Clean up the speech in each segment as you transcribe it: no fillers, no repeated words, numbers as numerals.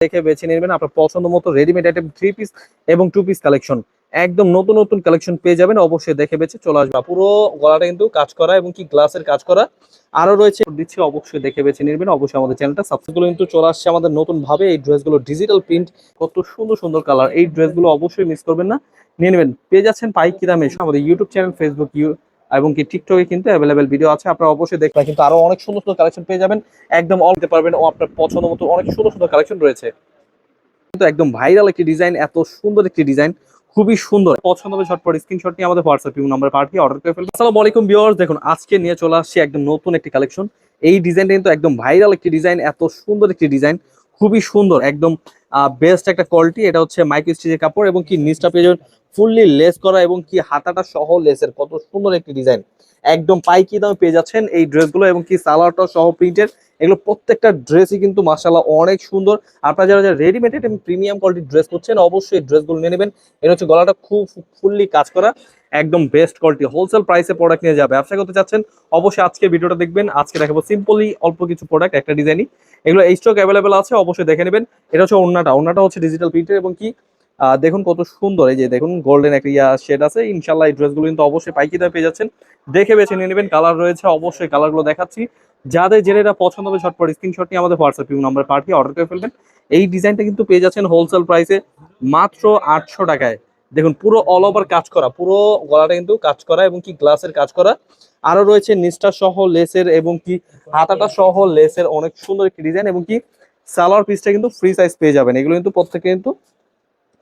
দেখে বেছে নেবেন আপনার পছন্দ মতো রেডিমেড আইটেম 3 পিস এবং 2 পিস কালেকশন। একদম নতুন নতুন কালেকশন পেয়ে যাবেন, অবশ্যই দেখে বেছে চলে আসবে। পুরো গলাটা কিন্তু কাজ করা এবং কি গ্লাসের কাজ করা আরো রয়েছে দিচ্ছি, অবশ্যই দেখে বেছে নেবেন। অবশ্যই আমাদের চ্যানেলটা সাবস্ক্রাইব কিন্তু চলে আসছে আমাদের নতুন ভাবে এই ড্রেসগুলো ডিজিটাল প্রিন্ট, কত সুন্দর সুন্দর কালার। এই ড্রেসগুলো অবশ্যই মিস করবেন না, নিয়ে নেবেন। পেয়ে যাচ্ছেন পাইকারি দামে আমাদের ইউটিউব চ্যানেল, ফেসবুক এবং কি টিকটকে কিন্তু অ্যাভেলেবেল ভিডিও আছে, আপনারা অবশ্যই দেখবেন। কিন্তু আরো অনেক সুন্দর সুন্দর কালেকশন পেয়ে যাবেন, একদম অল দিতে পারবেন ও আপনার পছন্দ মতো অনেক সুন্দর সুন্দর কালেকশন রয়েছে। কিন্তু একদম ভাইরাল একটি ডিজাইন, এত সুন্দর একটি ডিজাইন, খুবই সুন্দর। পছন্দ হবে ঝটপট স্ক্রিনশট নিয়ে আমাদের হোয়াটসঅ্যাপ নাম্বার পাঠিয়ে অর্ডার করে ফেলবেন। আসসালামু আলাইকুম ভিউয়ার্স, দেখুন আজকে নিয়ে চলে আসছি একদম নতুন একটি কালেকশন। এই ডিজাইনটা কিন্তু একদম ভাইরাল একটি ডিজাইন, এত সুন্দর একটি ডিজাইন, খুবই সুন্দর, একদম বেস্ট একটা কোয়ালিটি। এটা হচ্ছে মাইক্রো স্টিচের কাপড় এবং কি নিচটা পেয়ে যাবেন ফুললি লেস করা এবং কি হাতাটা সহ লেসের, কত সুন্দর একটি ডিজাইন। একদম পাইকারি দামে পেয়ে যাচ্ছেন এই ড্রেসগুলো এবং কি সালোয়ারটা সহ প্রিন্টের। এগুলো প্রত্যেকটা ড্রেসই কিন্তু মাশাআল্লাহ অনেক সুন্দর। আপনারা যারা যারা রেডিমেড এবং প্রিমিয়াম কোয়ালিটির ড্রেস করছেন অবশ্যই এই ড্রেসগুলো নিয়ে নেবেন। এটা হচ্ছে গলাটা খুব ফুললি কাজ করা, একদম বেস্ট কোয়ালিটি, হোলসেল প্রাইসে প্রোডাক্ট নিয়ে যাবে। ব্যবসা করতে চাচ্ছেন অবশ্যই আজকে ভিডিওটা দেখবেন। আজকে দেখাবো সিম্পলি অল্প কিছু প্রোডাক্ট, একটা ডিজাইনই, এগুলো এই স্টক অ্যাভেলেবেল আছে, অবশ্যই দেখে নেবেন। এটা হচ্ছে ওড়নাটা হচ্ছে ডিজিটাল প্রিন্টের এবং কি দেখুন কত সুন্দর। এই যে দেখুন গোল্ডেন একটা শেড আছে। ইনশাল্লাহ এই ড্রেসগুলো কিন্তু অবশ্যই পাইকারি দামে পেয়ে যাচ্ছেন, দেখে বেছে নিয়ে নেবেন। কালার রয়েছে, অবশ্যই কালারগুলো দেখাচ্ছি। যাদের যেটা পছন্দ হবে ঝটপট স্ক্রিনশট নিয়ে আমাদের হোয়াটসঅ্যাপ নাম্বার পাঠিয়ে অর্ডার করে ফেলবেন। এই ডিজাইনটা কিন্তু পেয়ে যাচ্ছেন হোলসেল প্রাইসে মাত্র 800 টাকায়। দেখুন পুরো অল ওভার কাজ করা, পুরো গলাটা কিন্তু কাজ করা এবং কি গ্লাসের কাজ করা। আরো রয়েছে নিচটা সহ লেসের এবং কি হাতাটা সহ লেসের, অনেক সুন্দর একটি ডিজাইন এবং কি সালোয়ার পিসটা কিন্তু ফ্রি সাইজ পেয়ে যাবেন। এগুলো কিন্তু প্রত্যেকে কিন্তু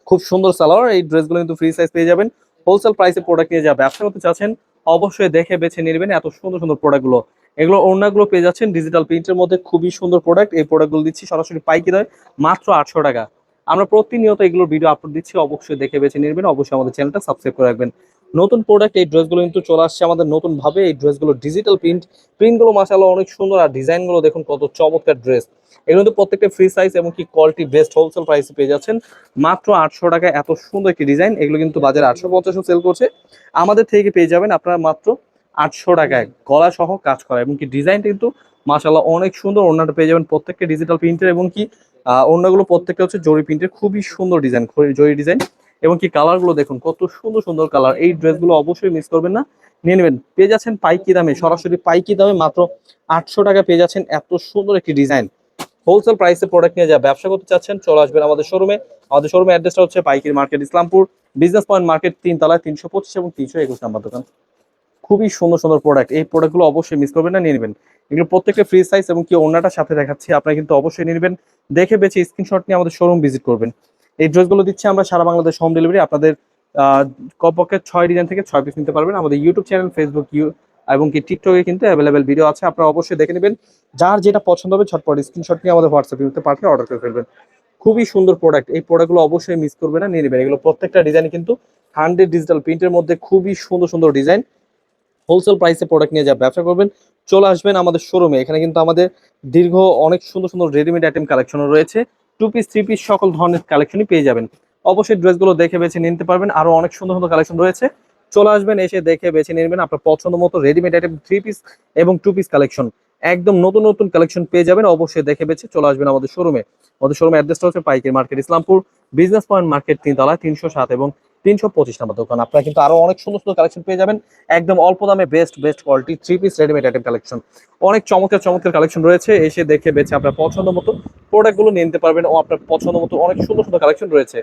খুব সুন্দর সালোয়ার, এই ড্রেসগুলো কিন্তু ফ্রি সাইজ পেয়ে যাবেন। হোলসেল প্রাইসে প্রোডাক্ট নিয়ে যাবে। ব্যবসা করতে চাচ্ছেন অবশ্যই দেখে বেছে নিয়ে নেবেন এত সুন্দর সুন্দর প্রোডাক্টগুলো। এগুলো ওড়নাগুলো পেয়ে যাচ্ছেন ডিজিটাল প্রিন্টের মধ্যে, খুবই সুন্দর প্রোডাক্ট। এই প্রোডাক্টগুলো দিচ্ছি সরাসরি পাইকারি দামে মাত্র 800 টাকা। আমরা প্রতিনিয়ত এগুলোর ভিডিও আপলোড দিচ্ছি, অবশ্যই দেখে বেছে নিয়ে নেবেন। অবশ্যই আমাদের চ্যানেলটা সাবস্ক্রাইব করে রাখবেন। নতুন প্রোডাক্ট এই ড্রেসগুলো কিন্তু চলে আসছে আমাদের নতুন ভাবে। এই ড্রেসগুলো ডিজিটাল প্রিন্টগুলো মাশাআল্লাহ অনেক সুন্দর, আর ডিজাইনগুলো দেখুন কত চমৎকার ড্রেস। এগুলো কিন্তু প্রত্যেকটা ফ্রি সাইজ এবং কি কোয়ালিটি বেস্ট, হোলসেল প্রাইসে পেয়ে যাচ্ছেন মাত্র 800 টাকায়। এত সুন্দর একটি ডিজাইন, এগুলো কিন্তু বাজারে 850 সেল করছে, আমাদের থেকে পেয়ে যাবেন আপনারা মাত্র 800 টাকায়। গলা সহ কাজ করা এবং কি ডিজাইনটা কিন্তু মাশাআল্লাহ অনেক সুন্দর। ওড়নাটা পেয়ে যাবেন প্রত্যেকটা ডিজিটাল প্রিন্টের এবং কি ওড়নাগুলো প্রত্যেকটা হচ্ছে জরি প্রিন্টের, খুবই সুন্দর ডিজাইন, জরি ডিজাইন এবং কি কালারগুলো দেখুন কত সুন্দর সুন্দর কালার। এই ড্রেসগুলো অবশ্যই মিস করবেন না, নিয়ে নেবেন। পেয়ে যাচ্ছেন পাইকারি দামে, সরাসরি পাইকারি দামে মাত্র 800 টাকা পেয়ে যাচ্ছেন এত সুন্দর একটি ডিজাইন। হোলসেল প্রাইসে প্রোডাক্ট নিয়ে যা ব্যবসা করতে চাচ্ছেন চলে আসবেন আমাদের শোরুমে। আমাদের শোরুমের অ্যাড্রেসটা হচ্ছে পাইকারি market, Islampur business point market, 3 তলায় 325 এবং 321 নাম্বার দোকান। খুবই সুন্দর সুন্দর প্রোডাক্ট, এই প্রোডাক্টগুলো অবশ্যই মিস করবেন না, নিয়ে নেবেন। এগুলো প্রত্যেকটা ফ্রি সাইজ এবং কি ওড়নাটার সাথে দেখাচ্ছি, আপনারা কিন্তু অবশ্যই নিয়ে নেবেন। দেখে বেছে স্ক্রিনশট নিয়ে আমাদের শোরুম ভিজিট করবেন। এই ড্রেসগুলো দিচ্ছে আমরা সারা বাংলাদেশ হোম ডেলিভারি। আপনাদের কমপক্ষে 6 ডিজাইন থেকে 6 পিস নিতে পারবেন। আমাদের ইউটিউব চ্যানেল, ফেসবুক এবং কি টিকটকে কিন্তু অ্যাভেলেবেল ভিডিও আছে, আপনারা অবশ্যই দেখে নেবেন। যার যেটা পছন্দ হবে ঝটপট স্ক্রিনশট নিয়ে আমাদের হোয়াটসঅ্যাপে পাঠিয়ে অর্ডার করে ফেলবেন। খুবই সুন্দর প্রোডাক্ট, এই প্রোডাক্টগুলো অবশ্যই মিস করবে না, নিয়ে নেবেন। এগুলো প্রত্যেকটা ডিজাইন কিন্তু 100 ডিজিটাল প্রিন্টের মধ্যে, খুবই সুন্দর সুন্দর ডিজাইন। হোলসেল প্রাইসে প্রোডাক্ট নিয়ে যা ব্যবসা করবেন চলে আসবেন আমাদের শোরুমে। এখানে কিন্তু আমাদের দীর্ঘ অনেক সুন্দর সুন্দর রেডিমেড আইটেম কালেকশনও রয়েছে, 2 পিস 3 পিস সকল ধরনের কালেকশনই পেয়ে যাবেন। অবশ্যই ড্রেসগুলো দেখে বেছে নিতে পারবেন, আরো অনেক সুন্দর সুন্দর কালেকশন রয়েছে। চলে আসবেন, এসে দেখে বেছে নিয়ে নেবেন আপনার পছন্দ মতো রেডিমেড আইটেম 3 পিস এবং 2 পিস কালেকশন। একদম নতুন নতুন কালেকশন পেয়ে যাবেন, অবশ্যই দেখে বেছে চলে আসবেন আমাদের শোরুমে। আমাদের শোরুমের অ্যাড্রেসটা হচ্ছে পাইকারি market, Islampur business point market, 3 তলায় 307 এবং 325 নাম্বার দোকান। আপনারা কিন্তু আরো অনেক সুন্দর সুন্দর কালেকশন পেয়ে যাবেন, একদম অল্প দামে best best quality 3 piece readymade item collection. অনেক চমৎকার চমৎকার কালেকশন রয়েছে, এসে দেখে বেছে আপনার পছন্দ মতো প্রোডাক্টগুলো নিয়ে নিতে পারবেন ও আপনার পছন্দ মতো অনেক সুন্দর সুন্দর কালেকশন রয়েছে।